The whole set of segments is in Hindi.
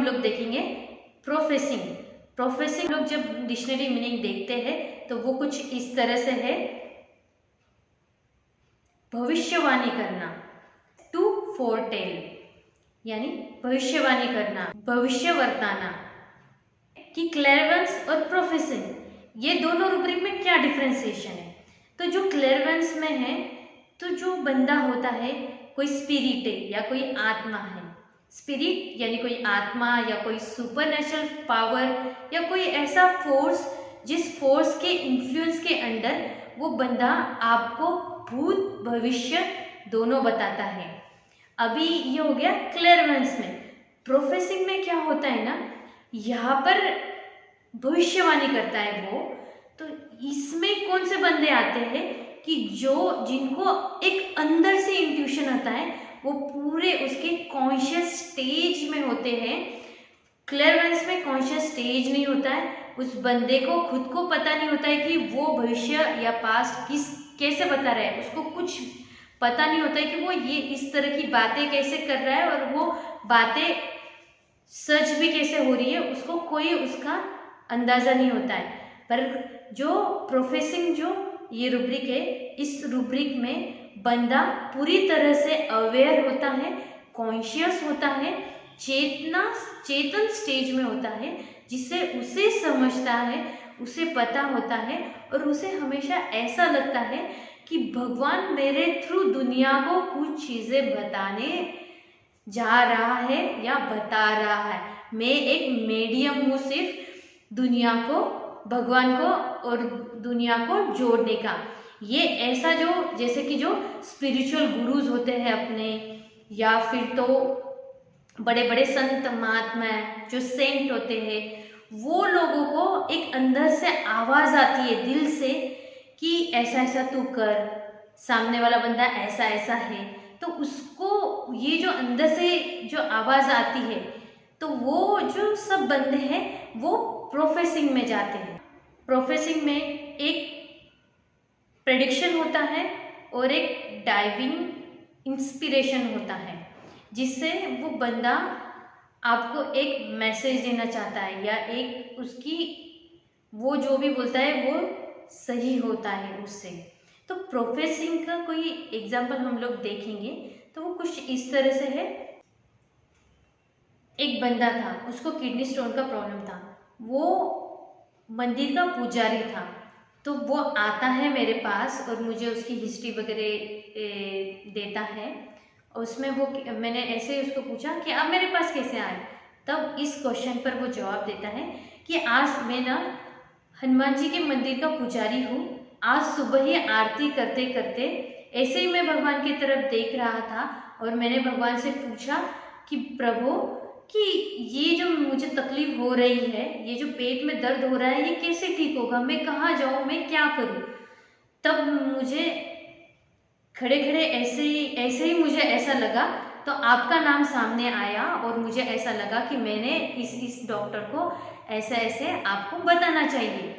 हम लोग देखेंगे प्रोफेसिंग। प्रोफेसिंग लोग जब डिक्शनरी मीनिंग देखते हैं तो वो कुछ इस तरह से है, भविष्यवाणी करना, टू फोरटेल यानी भविष्यवाणी करना, भविष्य वर्ताना। कि क्लेरवेंस और प्रोफेसिंग ये दोनों रूब्रिक में क्या डिफरेंशिएशन है? तो जो क्लेरवेंस में है तो जो बंदा होता है कोई स्पिरिट है या कोई आत्मा है, स्पिरिट यानी कोई आत्मा या कोई सुपरनेचुरल पावर या कोई ऐसा फोर्स जिस फोर्स के इन्फ्लुएंस के अंडर वो बंदा आपको भूत भविष्य दोनों बताता है। अभी ये हो गया क्लेरवेंस में। प्रोफेसिंग में क्या होता है ना, यहाँ पर भविष्यवाणी करता है वो। तो इसमें कौन से बंदे आते हैं कि जो जिनको एक अंदर से इंट्यूशन आता है, वो पूरे उसके कॉन्शियस स्टेज में होते हैं। क्लेरवेंस में कॉन्शियस स्टेज नहीं होता है, उस बंदे को खुद को पता नहीं होता है कि वो भविष्य या पास्ट कैसे बता रहा है, उसको कुछ पता नहीं होता है कि वो ये इस तरह की बातें कैसे कर रहा है और वो बातें सच भी कैसे हो रही है, उसको कोई उसका अंदाजा नहीं होता है। पर जो प्रोफेसिंग जो ये रूब्रिक है, इस रूब्रिक में बंदा पूरी तरह से अवेयर होता है, कॉन्शियस होता है, चेतन स्टेज में होता है, जिससे उसे समझता है, उसे पता होता है और उसे हमेशा ऐसा लगता है कि भगवान मेरे थ्रू दुनिया को कुछ चीज़ें बताने जा रहा है या बता रहा है। मैं एक मीडियम हूँ सिर्फ दुनिया को, भगवान को और दुनिया को जोड़ने का। ये ऐसा जो जैसे कि जो स्पिरिचुअल गुरुज होते हैं अपने, या फिर तो बड़े बड़े संत महात्मा जो सेंट होते हैं, वो लोगों को एक अंदर से आवाज़ आती है दिल से कि ऐसा ऐसा तू कर, सामने वाला बंदा ऐसा ऐसा है। तो उसको ये जो अंदर से जो आवाज़ आती है, तो वो जो सब बंदे हैं वो प्रोफेसिंग में जाते हैं। प्रोफेसिंग में एक प्रेडिक्शन होता है और एक डाइविंग इंस्पिरेशन होता है, जिससे वो बंदा आपको एक मैसेज देना चाहता है या एक उसकी वो जो भी बोलता है वो सही होता है उससे। तो प्रोफेसिंग का कोई एग्जाम्पल हम लोग देखेंगे तो वो कुछ इस तरह से है। एक बंदा था, उसको किडनी स्टोन का प्रॉब्लम था, वो मंदिर का पुजारी था। तो वो आता है मेरे पास और मुझे उसकी हिस्ट्री वगैरह देता है। उसमें वो मैंने ऐसे उसको पूछा कि आप मेरे पास कैसे आए, तब इस क्वेश्चन पर वो जवाब देता है कि आज मैं ना हनुमान जी के मंदिर का पुजारी हूँ। आज सुबह ही आरती करते करते ऐसे ही मैं भगवान की तरफ देख रहा था और मैंने भगवान से पूछा कि प्रभु कि ये जो मुझे तकलीफ हो रही है, ये जो पेट में दर्द हो रहा है, ये कैसे ठीक होगा, मैं कहाँ जाऊँ, मैं क्या करूँ। तब मुझे खड़े खड़े ऐसे ही मुझे ऐसा लगा, तो आपका नाम सामने आया और मुझे ऐसा लगा कि मैंने इस डॉक्टर को ऐसे ऐसे आपको बताना चाहिए,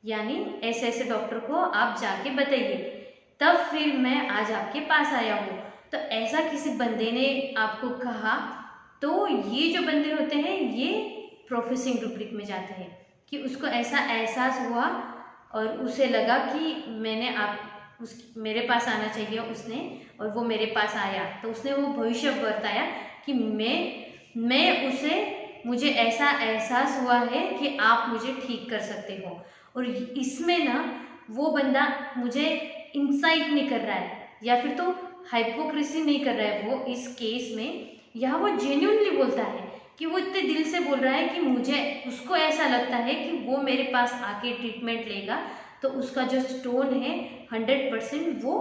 यानी ऐसे ऐसे डॉक्टर को आप जाके बताइए। तब फिर मैं आज आपके पास आया हूँ। तो ऐसा किसी बंदे ने आपको कहा, तो ये जो बंदे होते हैं ये प्रोफेसिंग रूब्रिक में जाते हैं कि उसको ऐसा एहसास हुआ और उसे लगा कि मैंने मेरे पास आना चाहिए उसने, और वो मेरे पास आया। तो उसने वो भविष्य बताया कि मुझे ऐसा एहसास हुआ है कि आप मुझे ठीक कर सकते हो। और इसमें ना वो बंदा मुझे इंसाइट नहीं कर रहा है या फिर तो हाइपोक्रेसी नहीं कर रहा है वो इस केस में, या वो जेन्युइनली बोलता है कि वो इतने दिल से बोल रहा है कि उसको ऐसा लगता है कि वो मेरे पास आके ट्रीटमेंट लेगा तो उसका जो स्टोन है 100% वो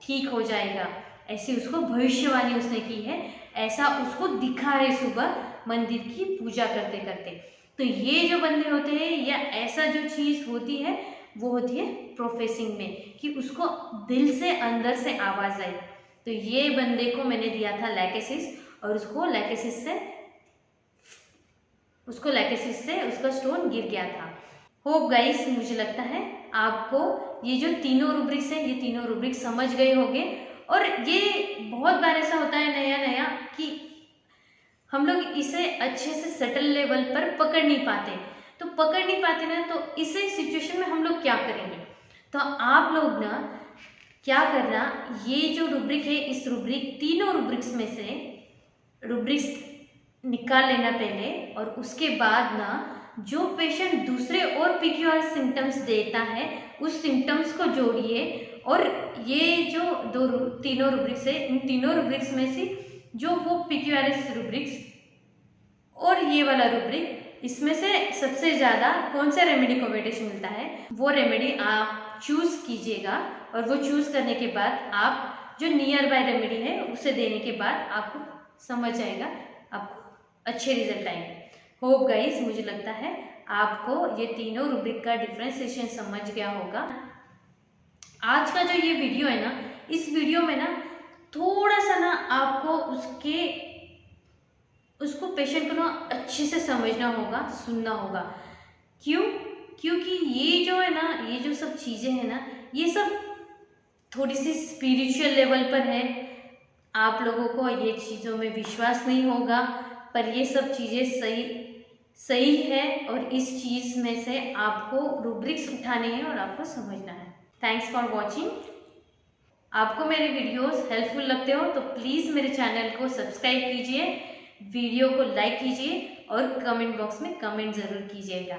ठीक हो जाएगा। ऐसी उसको भविष्यवाणी उसने की है, ऐसा उसको दिखा है सुबह मंदिर की पूजा करते करते। तो ये जो बंदे होते हैं या ऐसा जो चीज़ होती है वो होती है प्रोफेसिंग में, कि उसको दिल से अंदर से आवाज़ आई। तो ये बंदे को मैंने दिया था लैकेसिस, और उसको लैकेसिस से उसका स्टोन गिर गया था। होप गाइस, मुझे लगता है आपको ये जो तीनों रूब्रिक्स हैं, ये तीनों रूब्रिक समझ गए होंगे। और ये बहुत बार ऐसा होता है नया नया कि हम लोग इसे अच्छे से सटल लेवल पर पकड़ नहीं पाते। तो पकड़ नहीं पाते ना, तो इसे सिचुएशन में हम लोग क्या करेंगे? तो आप लोग ना क्या करना, ये जो रूब्रिक है, इस रूब्रिक तीनों रूब्रिक्स में से रूब्रिक्स निकाल लेना पहले, और उसके बाद ना जो पेशेंट दूसरे और पीक्यूआर सिम्टम्स देता है उस सिम्टम्स को जोड़िए, और ये जो तीनों रूब्रिक्स है, इन तीनों रूब्रिक्स में से जो वो पीक्यूआरएस रूब्रिक्स और ये वाला रूब्रिक, इसमें से सबसे ज़्यादा कौन सा रेमेडी को वेटेज मिलता है वो रेमेडी आप चूज़ कीजिएगा। और वो चूज़ करने के बाद आप जो नियर बाय रेमेडी है उसे देने के बाद आपको समझ आएगा, आपको अच्छे रिजल्ट आएंगे। होप गाइस, मुझे लगता है आपको ये तीनों रूब्रिक का डिफ्रेंसिएशन समझ गया होगा। आज का जो ये वीडियो है ना, इस वीडियो में ना थोड़ा सा ना आपको उसको पेशेंट को ना अच्छे से समझना होगा, सुनना होगा। क्यों? क्योंकि ये जो है ना, ये जो सब चीज़ें हैं ना, ये सब थोड़ी सी स्पिरिचुअल लेवल पर है। आप लोगों को ये चीज़ों में विश्वास नहीं होगा, पर ये सब चीज़ें सही है, और इस चीज़ में से आपको रूब्रिक्स उठाने हैं और आपको समझना है। Thanks for watching. आपको मेरे वीडियोस हेल्पफुल लगते हो तो प्लीज़ मेरे चैनल को सब्सक्राइब कीजिए, वीडियो को लाइक कीजिए और कमेंट बॉक्स में कमेंट ज़रूर कीजिएगा।